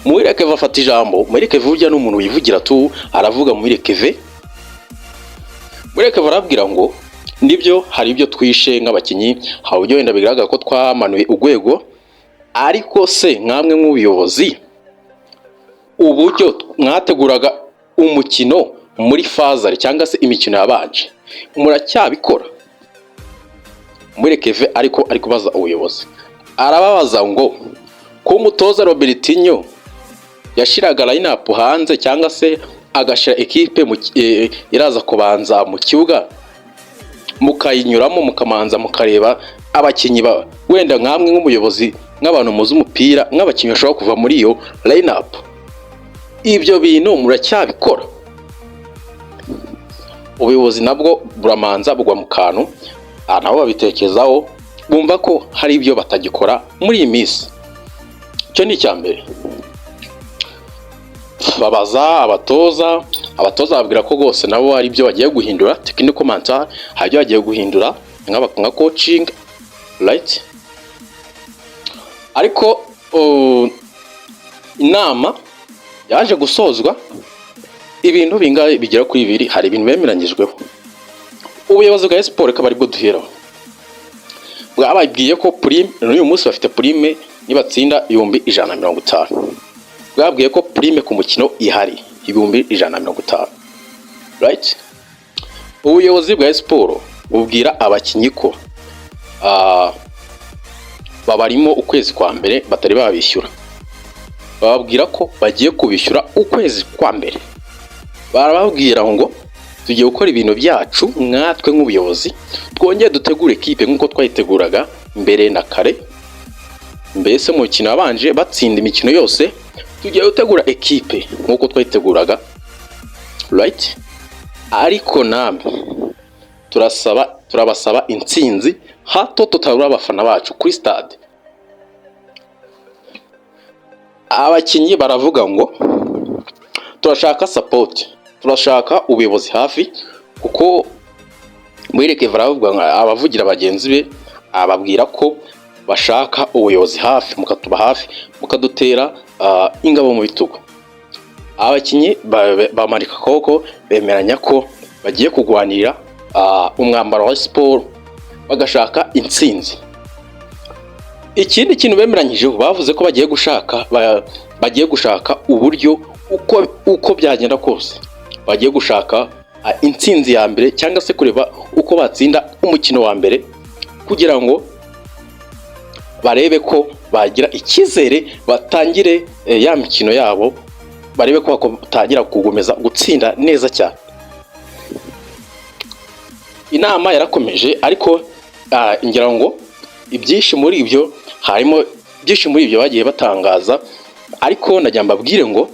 Muirekeve afata ijambo. Muirekeve urya n'umuntu wivugira tu aravuga Muirekeve arabwira ngo nibyo hari ibyo twishe nk'abakinyi, hari uburyo wenda bigaragara ko twamanuye urwego, ariko se nkamwe nk'ubuyobozi uburyo mwateguraga umukino muri fazari cyangwa se imikino yabanje muracyabikora? Muirekeve ariko ari kubaza ubuyobozi, arababaza ngo ko umutoza Robertinho yashiraga line-up hanze cyangwa se agashira equipe iraza kubanza mu kibuga, mukayinyuramo mukamanza mukareba abakinyi wenda nkamwe nk'umuyobozi, nk'abantu muzi umupira, nk'abakinyi bashobora kuva muri iyo line-up, ibyo bintu muracyabikora? Ubuyobozi nabwo buramanza bugwa mu kantu, nabo babitekerezaho bumva ko hari ibyo batagikora muri iyi minsi. Cyo ni icyambere. Babaza abatoza babwira ko gose nabo hari ibyo bagiye guhindura, technical commentaire hari ibyo bagiye guhindura nka coaching, right? Ariko inama yaje gusozwa, ibintu bingahe bigera kuri bibiri, hari ibintu bemeranyijweho. Ubuyobozi bwa Sport kabari bwo duheraho bwababwiye ko prime n'uyu munsi bafite prime nibatsinda 150. Bwabwiye ko prime ku mukino ihari 150, right? Ubuyobozi bwa Sport bubwira abakinyi ko babarimo ukwezi kwa mbere batari babishyura, bababwira ko bagiye kubishyura ukwezi kwa mbere. Barababwira ngo tugiye gukora ibintu byacu mwatwe nk'ubuyobozi, twongeye dutegura equipe nkuko twayiteguraga mbere na kare, mbese mu mukino abanje batsinda imikino yose, tugiye gutegura equipe nkuko twayiteguraga, right? Ariko namwe turabasaba intsinzi, hato tutabura abafana bacu kuri stade. Abakinyi baravuga ngo turashaka support, turashaka ubuyobozi hafi, kuko Muirekeve aravuga abavugira bagenzi be, ababwira ko bashaka ubuyobozi hafi, mukatuba hafi, mukadutera ingabo mu bitugu. Abakinyi bamarika koko bemeranya ko bagiye kugwanira umwambaro wa Sport, bagashaka intsinzi. Ikindi kintu bemeranyijeho, bavuze ko bagiye gushaka uburyo uko byagenda kose, bagiye gushaka intsinzi ya mbere cyangwa se kureba uko batsinda umukino wa mbere, kugira ngo barebe ko bagira ikizere batangire ya mikino yabo, barebe ko batangira kugomeza gutsinda neza cyane. Inama yarakomeje, ariko ngira ngo ibyinshi muri ibyo harimo byinshi muri ibyo bagiye batangaza, ariko najya mbabwire ngo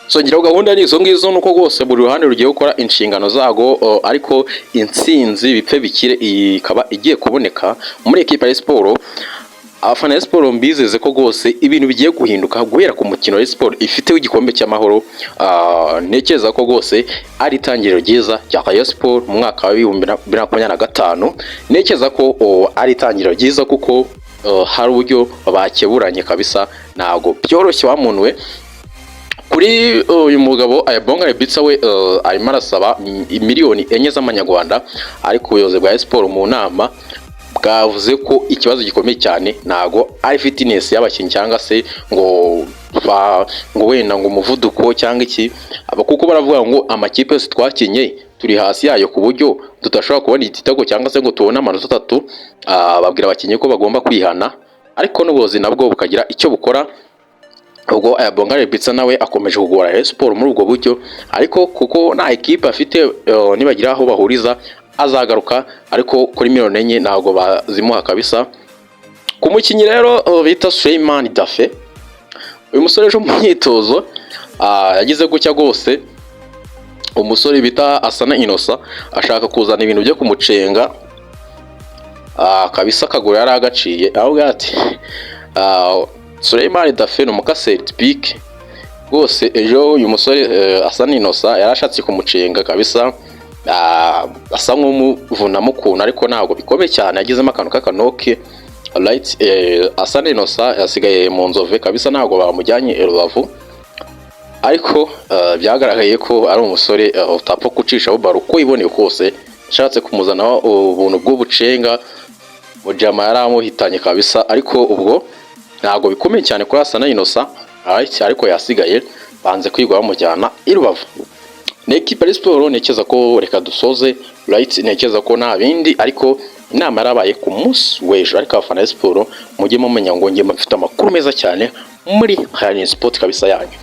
songera gahunda ni izo ngizo, nuko gose buri ruhande rugiye gukora inshingano zago, ariko intsinzi bipfe bikire ikaba igiye kuboneka muri equipe ya Sport. Abafana ya Sport mbizeze ko gose ibintu bigiye guhinduka guhera ku mukino wa Sport ifite igikombe cy'amahoro. Nekeza ko gose ari itangiriro ryiza rya Rayon Sport mu mwaka wa 2025. Nekeza ko ari itangiriro ryiza, kuko hari uburyo bakeburanye kabisa, nago byoroshye wa muntu we. Kuri uyu mugabo Ayabonga Rebitsa we arimo arasaba miliyoni 4 z'amanyarwanda, ariko ubuyobozi bwa Sport mu nama bwavuze ko ikibazo gikomeye cyane nago ari fitness y'abakinyi cyangwa se ngo wenda ngo umuvuduko cyangwa iki, kuko baravuga ngo amakipe yose twakinye turi hasi yayo ku buryo tutashobora kubona igitego cyangwa se ngo tubone amanota 3. Babwira abakinyi ko bagomba kwihana, ariko n'ubuyobozi nabwo bukagira icyo bukora. Ubwo Ayabonga Rebitsa nawe akomeje kugora Rayon Sport muri ubwo buryo, ariko kuko nta equipe afite nibagira aho bahuriza azagaruka, ariko kuri miliyoni 4 ntago bazimuha kabisa. Ku mukinyi rero bita Suleiman Dafe, uyu musore ejo mu myitozo yagize gucya gose, umusore bita Asana Innocent ashaka kuzana ibintu byo kumucenga kabisa, kagoro yari agaciye, aho ati Suleiman Dafe no mukaseri typique gose. Ejo uyu musore Asana Innocent yarashatse kumucenga kabisa, asa nk'umuvuna mukuna, ariko ntabwo bikomeye cyane, yagizemo akantu k'akanoke, right, Asana Innocent yasigaye mu Nzove kabisa, ntabwo bamujyanye i Rubavu, ariko byagaragaye ko ari umusore utapfa gucishaho baro uko iboneye kose, ashatse kumuzanaho ubuntu bw'ubucenga mujama yaramuhitanye kabisa, ariko ubwo ntabwo bikomeye cyane kuri Asana Innocent, right, ariko yasigaye banze kwigwa bamujyana i Rubavu. Ni ekipe ya Sport, nekeza ko reka dusoze, right, nekeza ko nta bindi, ariko inama yarabaye ku munsi w'ejo, ariko abafana ya Sport mujye mumenya ngo ngiye mfite amakuru meza cyane muri Rayon Sport kabisa yanyu.